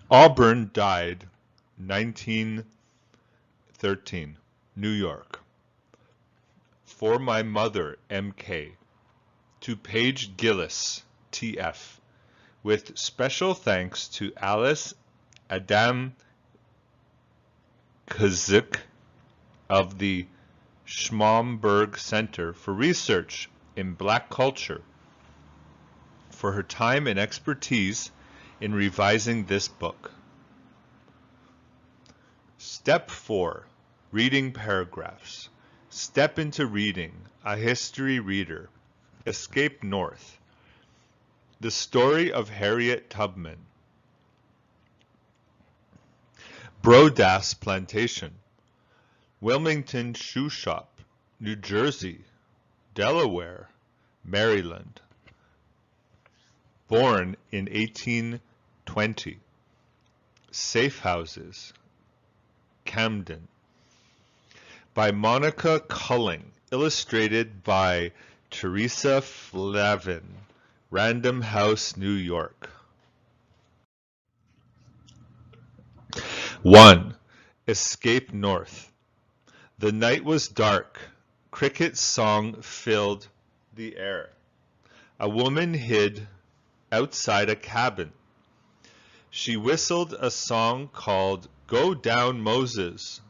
Auburn died 1913, New York. For my mother, M.K. To Paige Gillis, T.F. With special thanks to Alice Adam Kazuk of the Schmomberg Center for Research in Black Culture for her time and expertise in revising this book. Step 4. Reading paragraphs. Step into reading. A history reader. Escape North. The story of Harriet Tubman. Brodas Plantation. Wilmington Shoe Shop. New Jersey. Delaware. Maryland. Born in 1820. Safe Houses. Camden. By Monica Culling. Illustrated by Teresa Flavin. Random House, New York. 1. Escape North. The night was dark. Cricket song filled the air. A woman hid outside a cabin. She whistled a song called "Go Down, Moses."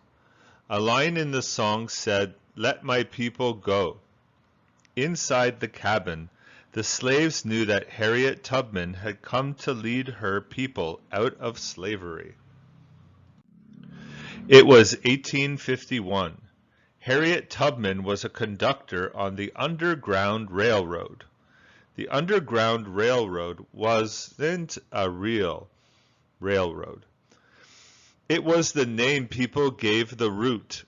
A line in the song said, "Let my people go." Inside the cabin, the slaves knew that Harriet Tubman had come to lead her people out of slavery. It was 1851. Harriet Tubman was a conductor on the Underground Railroad. The Underground Railroad wasn't a real railroad. It was the name people gave the route,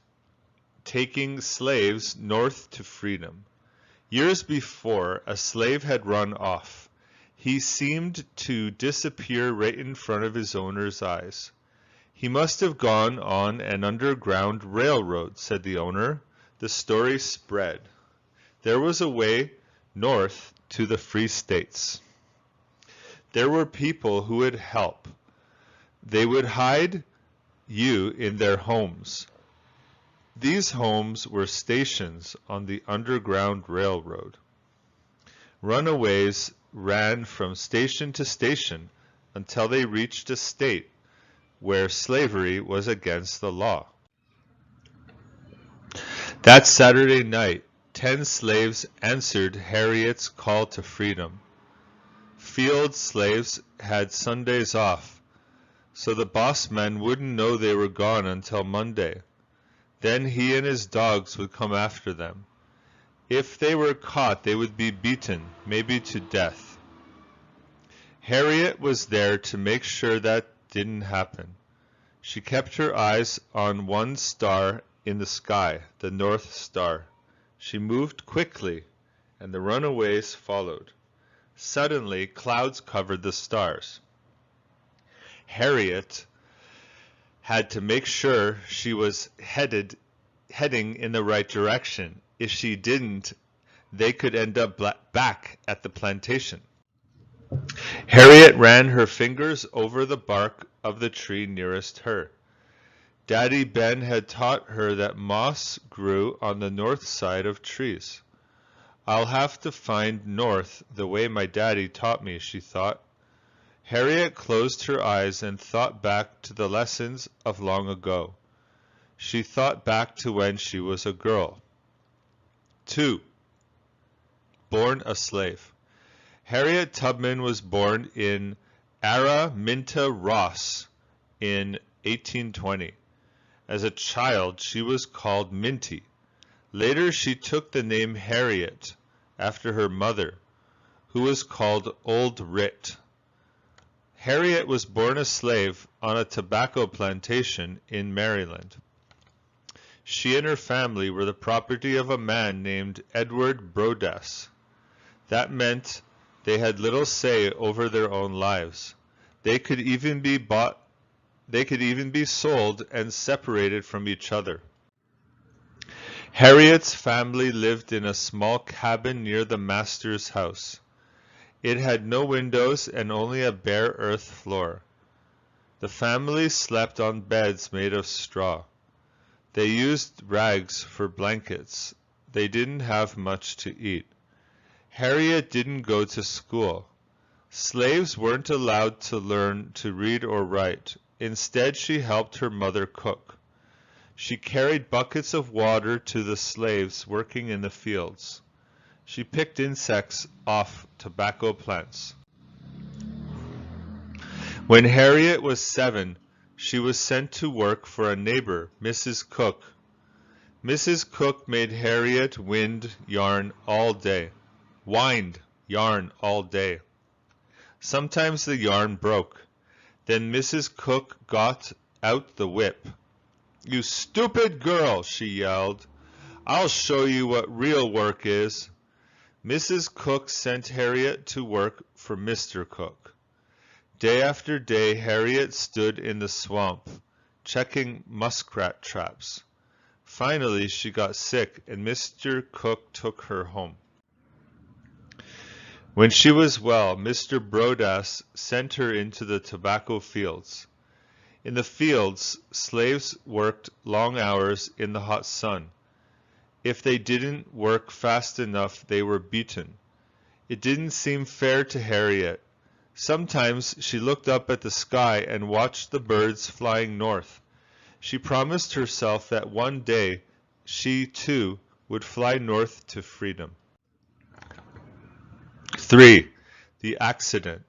taking slaves north to freedom. Years before, a slave had run off. He seemed to disappear right in front of his owner's eyes. He must have gone on an underground railroad, said the owner. The story spread. There was a way north to the Free States. There were people who would help. They would hide you in their homes. These homes were stations on the Underground Railroad. Runaways ran from station to station until they reached a state where slavery was against the law. That Saturday night, 10 slaves answered Harriet's call to freedom. Field slaves had Sundays off, so the boss man wouldn't know they were gone until Monday. Then he and his dogs would come after them. If they were caught, they would be beaten, maybe to death. Harriet was there to make sure that didn't happen. She kept her eyes on one star in the sky, the North Star. She moved quickly, and the runaways followed. Suddenly, clouds covered the stars. Harriet had to make sure she was heading in the right direction. If she didn't, they could end up back at the plantation. Harriet ran her fingers over the bark of the tree nearest her. Daddy Ben had taught her that moss grew on the north side of trees. I'll have to find north the way my daddy taught me, she thought. Harriet closed her eyes and thought back to the lessons of long ago. She thought back to when she was a girl. 2. Born a slave. Harriet Tubman was born in Araminta, Ross in 1820. As a child, she was called Minty. Later, she took the name Harriet after her mother, who was called Old Rit. Harriet was born a slave on a tobacco plantation in Maryland. She and her family were the property of a man named Edward Brodas. That meant they had little say over their own lives. They could even be bought, they could even be sold and separated from each other. Harriet's family lived in a small cabin near the master's house. It had no windows and only a bare earth floor. The family slept on beds made of straw. They used rags for blankets. They didn't have much to eat. Harriet didn't go to school. Slaves weren't allowed to learn to read or write. Instead, she helped her mother cook. She carried buckets of water to the slaves working in the fields. She picked insects off tobacco plants. When Harriet was 7, she was sent to work for a neighbor, Mrs. Cook. Mrs. Cook made Harriet wind yarn all day. Sometimes the yarn broke. Then Mrs. Cook got out the whip. "You stupid girl," she yelled. "I'll show you what real work is." Mrs. Cook sent Harriet to work for Mr. Cook. Day after day, Harriet stood in the swamp, checking muskrat traps. Finally, she got sick, and Mr. Cook took her home. When she was well, Mr. Brodas sent her into the tobacco fields. In the fields, slaves worked long hours in the hot sun. If they didn't work fast enough, they were beaten. It didn't seem fair to Harriet. Sometimes she looked up at the sky and watched the birds flying north. She promised herself that one day she, too, would fly north to freedom. 3. The accident.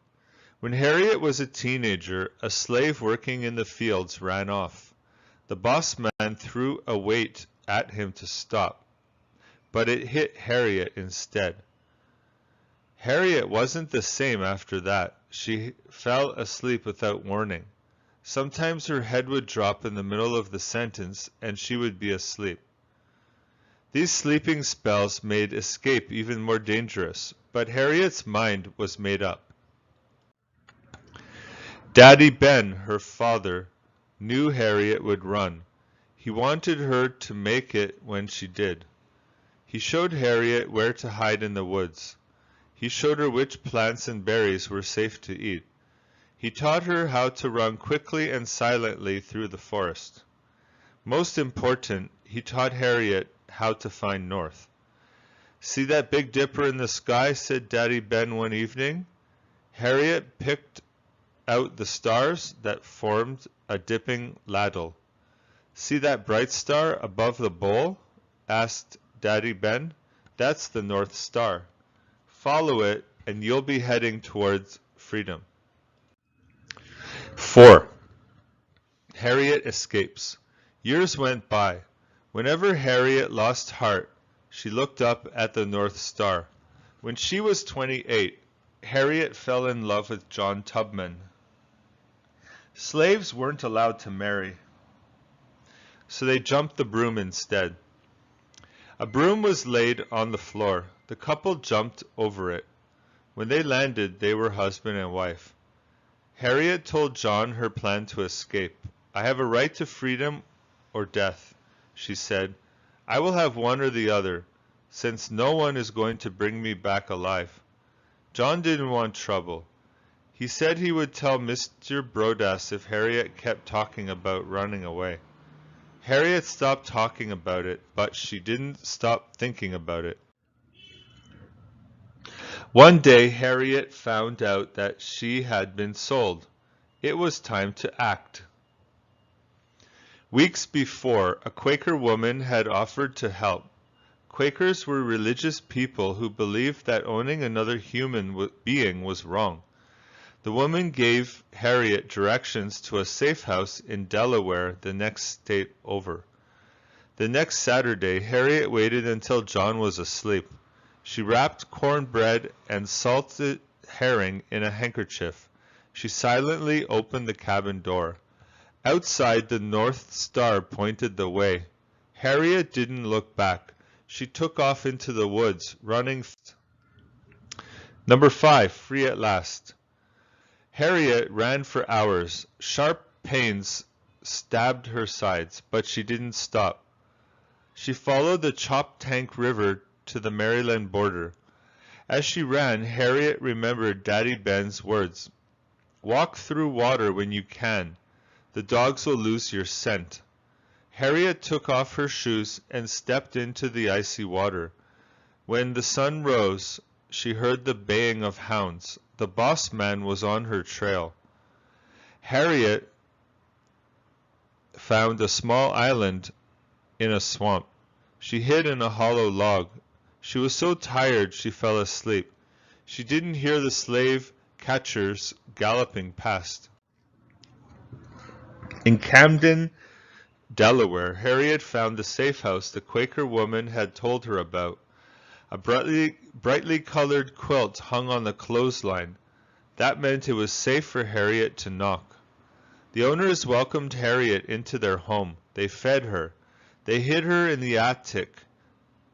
When Harriet was a teenager, a slave working in the fields ran off. The boss man threw a weight at him to stop, but it hit Harriet instead. Harriet wasn't the same after that. She fell asleep without warning. Sometimes her head would drop in the middle of the sentence and she would be asleep. These sleeping spells made escape even more dangerous, but Harriet's mind was made up. Daddy Ben, her father, knew Harriet would run. He wanted her to make it when she did. He showed Harriet where to hide in the woods. He showed her which plants and berries were safe to eat. He taught her how to run quickly and silently through the forest. Most important, he taught Harriet how to find north. "See that Big Dipper in the sky?" said Daddy Ben one evening. Harriet picked out the stars that formed a dipping ladle. "See that bright star above the bowl?" asked Daddy Ben. "That's the North Star. Follow it and you'll be heading towards freedom." 4. Harriet escapes. Years went by. Whenever Harriet lost heart, she looked up at the North Star. When she was 28, Harriet fell in love with John Tubman. Slaves weren't allowed to marry, so they jumped the broom instead. A broom was laid on the floor. The couple jumped over it. When they landed, they were husband and wife. Harriet told John her plan to escape. "I have a right to freedom or death," she said. "I will have one or the other, since no one is going to bring me back alive." John didn't want trouble. He said he would tell Mr. Brodas if Harriet kept talking about running away. Harriet stopped talking about it, but she didn't stop thinking about it. One day, Harriet found out that she had been sold. It was time to act. Weeks before, a Quaker woman had offered to help. Quakers were religious people who believed that owning another human being was wrong. The woman gave Harriet directions to a safe house in Delaware, the next state over. The next Saturday, Harriet waited until John was asleep. She wrapped cornbread and salted herring in a handkerchief. She silently opened the cabin door. Outside, the North Star pointed the way. Harriet didn't look back. She took off into the woods, running fast. 5. Free at last. Harriet ran for hours. Sharp pains stabbed her sides, but she didn't stop. She followed the Choptank River to the Maryland border. As she ran, Harriet remembered Daddy Ben's words. "Walk through water when you can. The dogs will lose your scent. Harriet took off her shoes and stepped into the icy water. When the sun rose, she heard the baying of hounds. The boss man was on her trail. Harriet found a small island in a swamp. She hid in a hollow log. She was so tired she fell asleep. She didn't hear the slave catchers galloping past. In Camden, Delaware, Harriet found the safe house the Quaker woman had told her about. A brightly colored quilt hung on the clothesline. That meant it was safe for Harriet to knock. The owners welcomed Harriet into their home. They fed her. They hid her in the attic,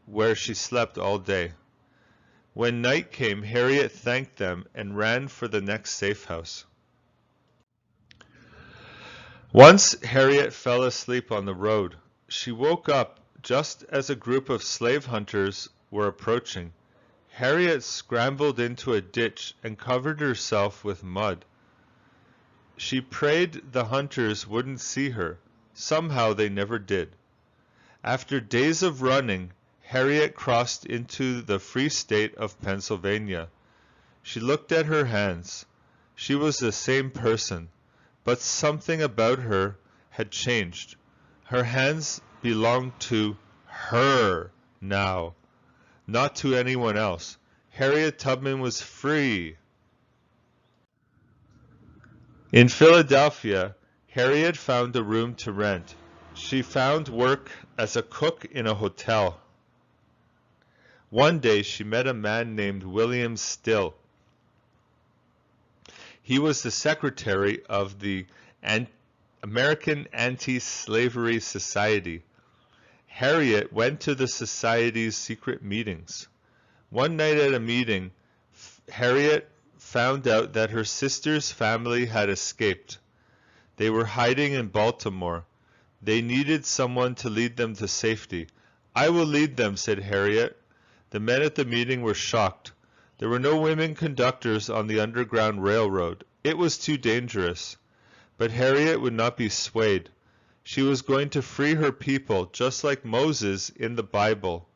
where she slept all day. When night came, Harriet thanked them and ran for the next safe house. Once Harriet fell asleep on the road. She woke up just as a group of slave hunters were approaching. Harriet scrambled into a ditch and covered herself with mud. She prayed the hunters wouldn't see her. Somehow they never did. After days of running, Harriet crossed into the free state of Pennsylvania. She looked at her hands. She was the same person, but something about her had changed. Her hands belonged to her now, not to anyone else. Harriet Tubman was free. In Philadelphia, Harriet found a room to rent. She found work as a cook in a hotel. One day she met a man named William Still. He was the secretary of the American Anti-Slavery Society. Harriet went to the society's secret meetings. One night at a meeting, Harriet found out that her sister's family had escaped. They were hiding in Baltimore. They needed someone to lead them to safety. "I will lead them," said Harriet. The men at the meeting were shocked. There were no women conductors on the Underground Railroad. It was too dangerous. But Harriet would not be swayed. She was going to free her people, just like Moses in the Bible.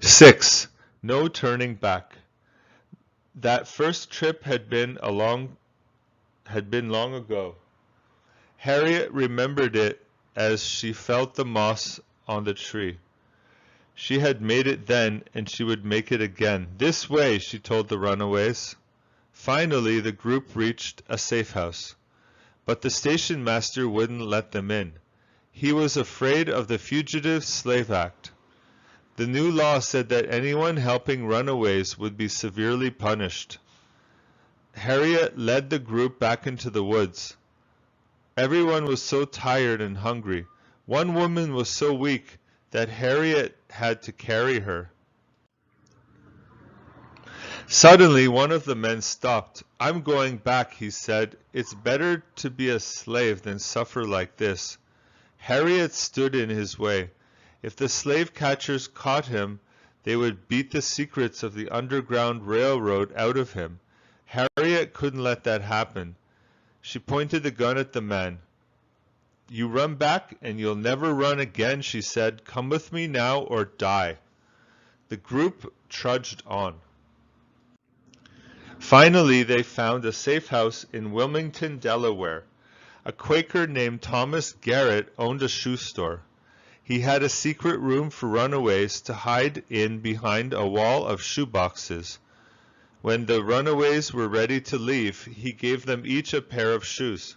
6. No turning back. That first trip had been long ago. Harriet remembered it as she felt the moss on the tree. She had made it then, and she would make it again. "This way," she told the runaways. Finally, the group reached a safe house. But the station master wouldn't let them in. He was afraid of the Fugitive Slave Act. The new law said that anyone helping runaways would be severely punished. Harriet led the group back into the woods. Everyone was so tired and hungry. One woman was so weak that Harriet had to carry her. Suddenly, one of the men stopped. "I'm going back," he said. "It's better to be a slave than suffer like this." Harriet stood in his way. If the slave catchers caught him, they would beat the secrets of the Underground Railroad out of him. Harriet couldn't let that happen. She pointed the gun at the man. "You run back and you'll never run again," she said. "Come with me now or die." The group trudged on. Finally, they found a safe house in Wilmington, Delaware. A Quaker named Thomas Garrett owned a shoe store. He had a secret room for runaways to hide in behind a wall of shoe boxes. When the runaways were ready to leave, he gave them each a pair of shoes.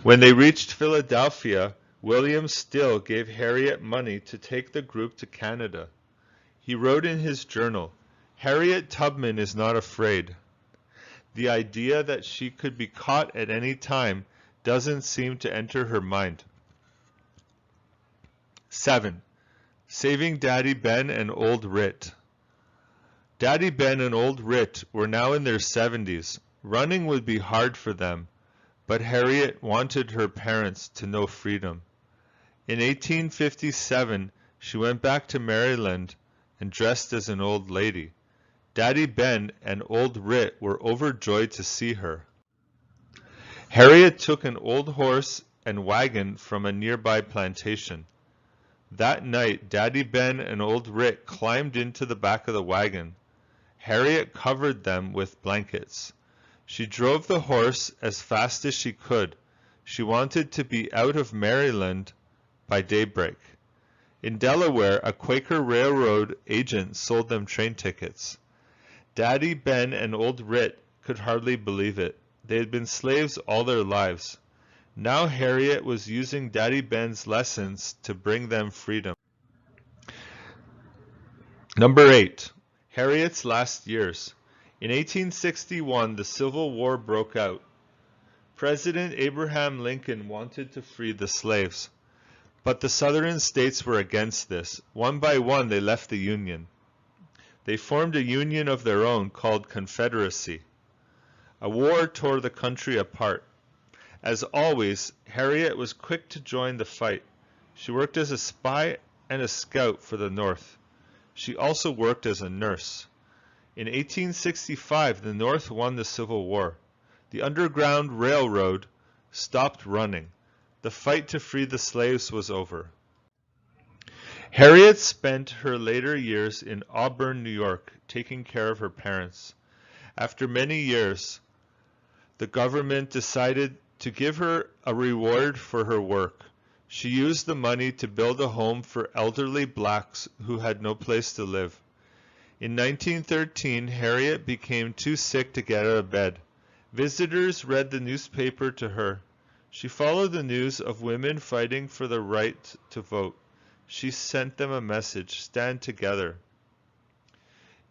When they reached Philadelphia, William Still gave Harriet money to take the group to Canada. He wrote in his journal, "Harriet Tubman is not afraid." The idea that she could be caught at any time doesn't seem to enter her mind. 7. Saving Daddy Ben and Old Rit. Daddy Ben and Old Rit were now in their 70s. Running would be hard for them, but Harriet wanted her parents to know freedom. In 1857, she went back to Maryland and dressed as an old lady. Daddy Ben and Old Rit were overjoyed to see her. Harriet took an old horse and wagon from a nearby plantation. That night, Daddy Ben and old Rick climbed into the back of the wagon. Harriet covered them with blankets. She drove the horse as fast as she could. She wanted to be out of Maryland by daybreak. In Delaware, a Quaker railroad agent sold them train tickets. Daddy Ben and old Rick could hardly believe it. They had been slaves all their lives. Now Harriet was using Daddy Ben's lessons to bring them freedom. Number 8. Harriet's last years. In 1861, the Civil War broke out. President Abraham Lincoln wanted to free the slaves, but the southern states were against this. One by one, they left the Union. They formed a union of their own called Confederacy. A war tore the country apart. As always, Harriet was quick to join the fight. She worked as a spy and a scout for the North. She also worked as a nurse. In 1865, the North won the Civil War. The Underground Railroad stopped running. The fight to free the slaves was over. Harriet spent her later years in Auburn, New York, taking care of her parents. After many years, the government decided to give her a reward for her work. She used the money to build a home for elderly blacks who had no place to live. In 1913, Harriet became too sick to get out of bed. Visitors read the newspaper to her. She followed the news of women fighting for the right to vote. She sent them a message: stand together.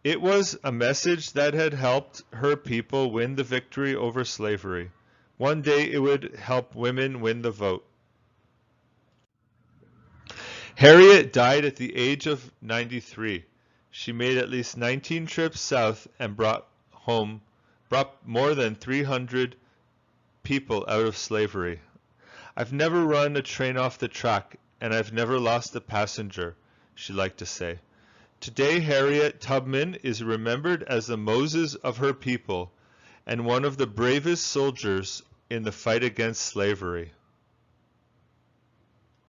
It was a message that had helped her people win the victory over slavery. One day it would help women win the vote. Harriet died at the age of 93. She made at least 19 trips south and brought more than 300 people out of slavery. I've never run a train off the track, and I've never lost a passenger, she liked to say. Today, Harriet Tubman is remembered as the Moses of her people and one of the bravest soldiers in the fight against slavery.